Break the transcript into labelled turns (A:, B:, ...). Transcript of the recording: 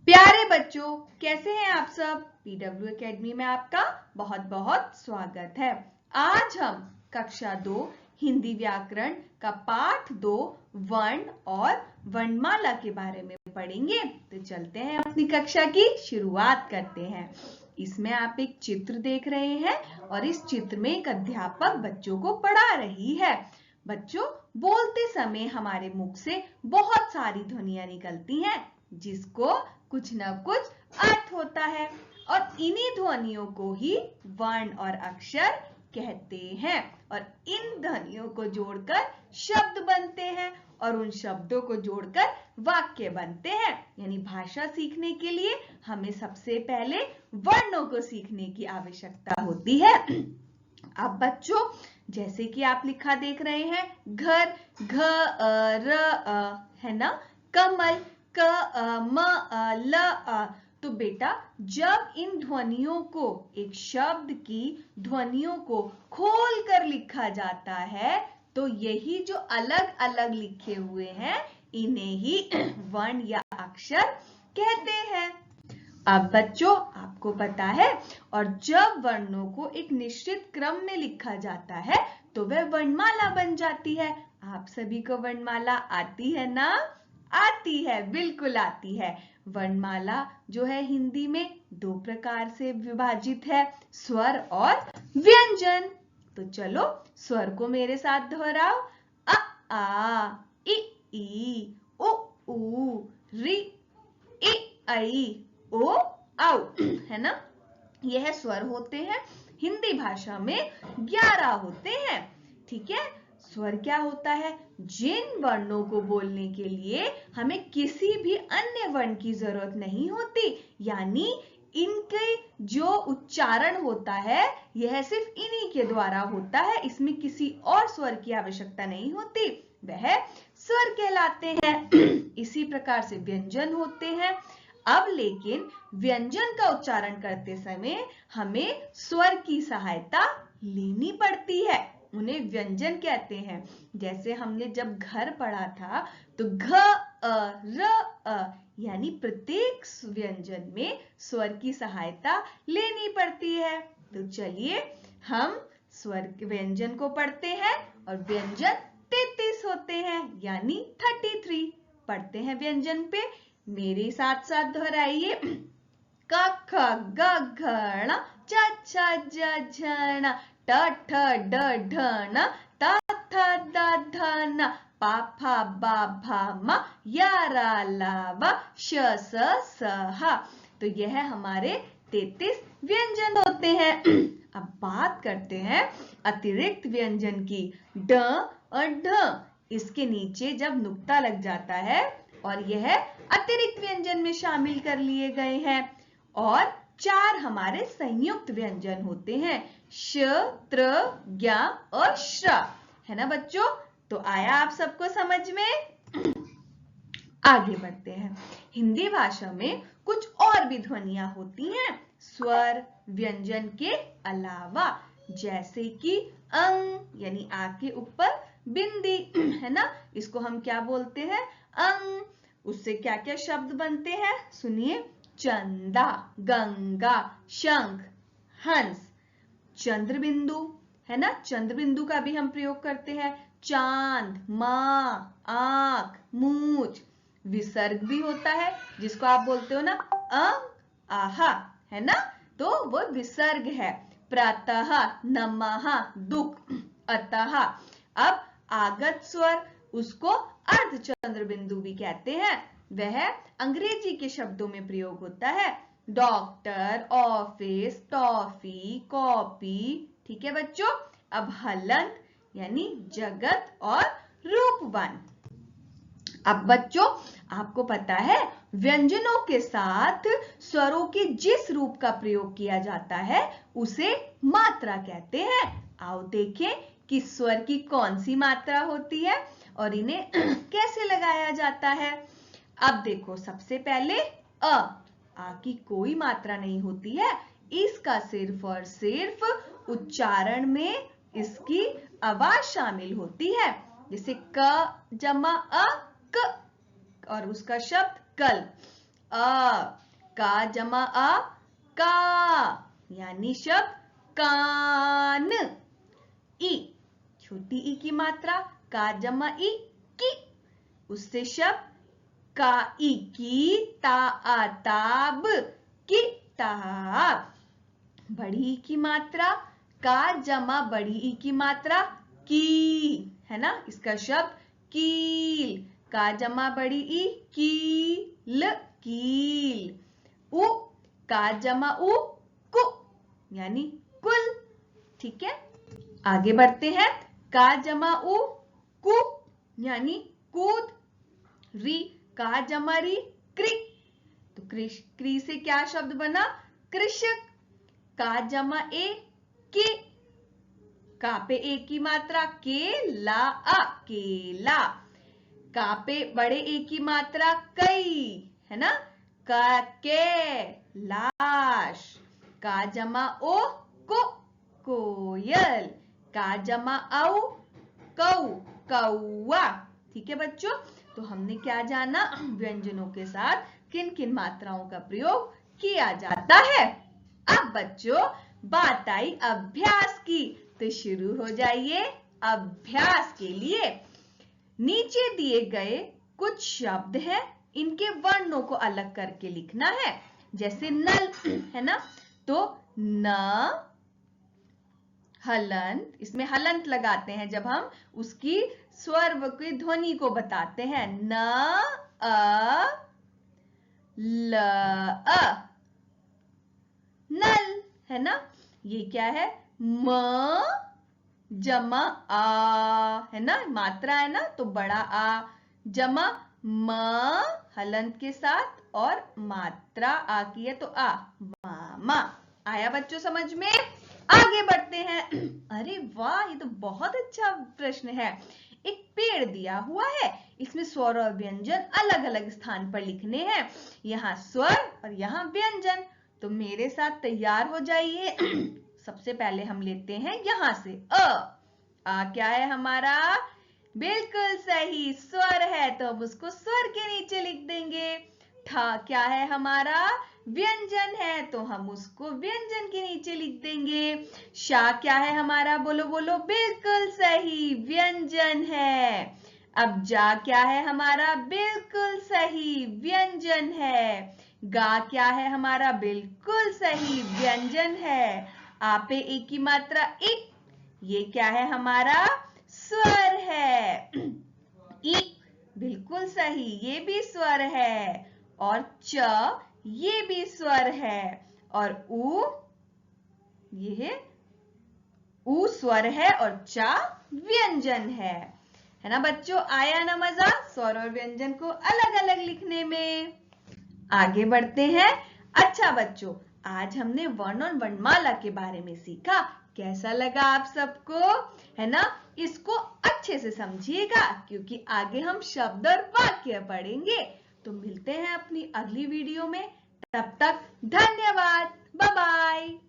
A: प्यारे बच्चों, कैसे हैं आप सब। PW एकेडमी में आपका बहुत बहुत स्वागत है। आज हम कक्षा 2 हिंदी व्याकरण का पाठ 2 वर्ण और वर्णमाला के बारे में पढ़ेंगे। तो चलते हैं अपनी कक्षा की शुरुआत करते हैं। इसमें आप एक चित्र देख रहे हैं और इस चित्र में एक अध्यापक बच्चों को पढ़ा रही है। बच्चों, बोलते समय हमारे मुख से बहुत सारी ध्वनियां निकलती हैं, जिसको कुछ न कुछ अर्थ होता है और इन्हीं ध्वनियों को ही वर्ण और अक्षर कहते हैं और इन ध्वनियों को जोड़कर शब्द बनते हैं और उन शब्दों को जोड़कर वाक्य बनते हैं। यानी भाषा सीखने के लिए हमें सबसे पहले वर्णों को सीखने की आवश्यकता होती है। अब बच्चों, जैसे कि आप लिखा देख रहे हैं, घर, घ र है ना, कमल, क म ल तो बेटा, जब इन ध्वनियों को, एक शब्द की ध्वनियों को खोल कर लिखा जाता है तो यही जो अलग अलग लिखे हुए हैं इन्हें ही वर्ण या अक्षर कहते हैं। अब बच्चों, आपको पता है, और जब वर्णों को एक निश्चित क्रम में लिखा जाता है तो वह वर्णमाला बन जाती है। आप सभी को वर्णमाला आती है ना? आती है, बिल्कुल आती है। वर्णमाला जो है हिंदी में 2 प्रकार से विभाजित है, स्वर और व्यंजन। तो चलो स्वर को मेरे साथ दोहराओ। अ आ, इ ई, उ ऊ, रि इ ऐ, ओ औ, है ना। यह स्वर होते हैं। हिंदी भाषा में 11 होते हैं। ठीक है। स्वर क्या होता है? जिन वर्णों को बोलने के लिए हमें किसी भी अन्य वर्ण की जरूरत नहीं होती, यानी इनके जो उच्चारण होता है यह सिर्फ इन्हीं के द्वारा होता है, इसमें किसी और स्वर की आवश्यकता नहीं होती, वह स्वर कहलाते हैं। इसी प्रकार से व्यंजन होते हैं। अब लेकिन व्यंजन का उच्चारण करते समय हमें स्वर की सहायता लेनी पड़ती है, उन्हें व्यंजन कहते हैं। जैसे हमने जब घर पढ़ा था तो घ र यानी प्रत्येक व्यंजन में स्वर की सहायता लेनी पड़ती है। तो चलिए हम स्वर व्यंजन को पढ़ते हैं और व्यंजन 33 होते हैं, यानी 33 पढ़ते हैं व्यंजन पे। मेरे साथ साथ दोहराइए। क ख ग घ ण च छ ज झ ण ट ठ ड ढ ण त थ द ध न प फ ब भ म य र ल व श स स ह। तो यह हमारे 33 व्यंजन होते हैं। अब बात करते हैं अतिरिक्त व्यंजन की। ड और ढ, इसके नीचे जब नुक्ता लग जाता है और यह अतिरिक्त व्यंजन में शामिल कर लिए गए हैं। और 4 हमारे संयुक्त व्यंजन होते हैं, श, त्र, ज्ञ और श्र, है ना बच्चों। तो आया आप सबको समझ में? आगे बढ़ते हैं। हिंदी भाषा में कुछ और भी ध्वनियां होती हैं स्वर व्यंजन के अलावा, जैसे कि अंग, यानी आ के ऊपर बिंदी, है ना, इसको हम क्या बोलते हैं? अंग। उससे क्या क्या शब्द बनते हैं सुनिए। चंदा, गंगा, शंख, हंस, चंद्रबिंदु, है ना, चंद्रबिंदु का भी हम प्रयोग करते हैं। चांद, माँ, आंख, मूंछ। विसर्ग भी होता है, जिसको आप बोलते हो ना आहा, है ना, तो वो विसर्ग है। प्रातः, नमः, दुख, अतः। अब आगत स्वर, उसको अर्धचंद्र बिंदु भी कहते हैं, वह अंग्रेजी के शब्दों में प्रयोग होता है। Doctor, office, toffee, copy. ठीक है बच्चों। अब हलंत यानी जगत और रूपवन। अब बच्चों, आपको पता है व्यंजनों के साथ स्वरों के जिस रूप का प्रयोग किया जाता है उसे मात्रा कहते हैं। आओ देखें कि स्वर की कौन सी मात्रा होती है और इन्हें कैसे लगाया जाता है। अब देखो, सबसे पहले आ की कोई मात्रा नहीं होती है, इसका सिर्फ और सिर्फ उच्चारण में इसकी आवाज शामिल होती है। जैसे क जमा अ, क, और उसका शब्द कल। का जमा अ का, यानी शब्द कान। ई, छोटी ई की मात्रा, का जमा ई की, उससे शब्द का ई की ता आ ताब, किताब। बड़ी ई की मात्रा, का जमा बड़ी ई की मात्रा की, है ना, इसका शब्द कील। का जमा बड़ी ई कील, कील। उ, का जमा उ कु, यानी कुल। ठीक है, आगे बढ़ते हैं। का जमा उ कु, यानी कूद। री, का जमा री क्री, तो क्री से क्या शब्द बना, कृषक। का जमा ए के, का पे ए की मात्रा, के ला आ, केला। का पे बड़े ए की मात्रा, कई, है ना, का के लाश। का जमा ओ को, कोयल। का जमा औ कौ, कौआ। ठीक है बच्चों, तो हमने क्या जाना, व्यंजनों के साथ किन किन मात्राओं का प्रयोग किया जाता है। अब बच्चों बात आई अभ्यास की, तो शुरू हो जाइए अभ्यास के लिए। नीचे दिए गए कुछ शब्द हैं, इनके वर्णों को अलग करके लिखना है। जैसे नल, है ना, तो न हलंत, इसमें हलंत लगाते हैं जब हम उसकी स्वर की ध्वनि को बताते हैं। न अ ल अ, नल, है ना। ये क्या है, म जमा आ, है ना, मात्रा है ना, तो बड़ा आ जमा म हलंत के साथ, और मात्रा आ की है तो आ, मामा। आया बच्चों समझ में। आगे बढ़ते हैं। अरे वाह, ये तो बहुत अच्छा प्रश्न है। एक पेड़ दिया हुआ है, इसमें स्वर और व्यंजन अलग अलग स्थान पर लिखने हैं। यहाँ स्वर और यहाँ व्यंजन, तो मेरे साथ तैयार हो जाइए। सबसे पहले हम लेते हैं यहां से आ क्या है हमारा, बिल्कुल सही, स्वर है, तो हम उसको स्वर के नीचे लिख देंगे। ठा क्या है हमारा, व्यंजन है, तो हम उसको व्यंजन के नीचे लिख देंगे। शा क्या है हमारा, बोलो बोलो, बिल्कुल सही, व्यंजन है। अब जा क्या है हमारा, बिल्कुल सही, व्यंजन है। गा क्या है हमारा, बिल्कुल सही, व्यंजन है। आपे एक की मात्रा इक, ये क्या है हमारा, स्वर है। इक बिल्कुल सही, ये भी स्वर है। और च ये भी स्वर है। और उ, ये उ स्वर है, और चा व्यंजन है ना बच्चों। आया ना मजा स्वर और व्यंजन को अलग अलग लिखने में। आगे बढ़ते हैं। अच्छा बच्चों, आज हमने वर्ण और वर्णमाला के बारे में सीखा। कैसा लगा आप सबको, है ना। इसको अच्छे से समझिएगा, क्योंकि आगे हम शब्द और वाक्य पढ़ेंगे। तो मिलते हैं अपनी अगली वीडियो में, तब तक धन्यवाद, बाय बाय।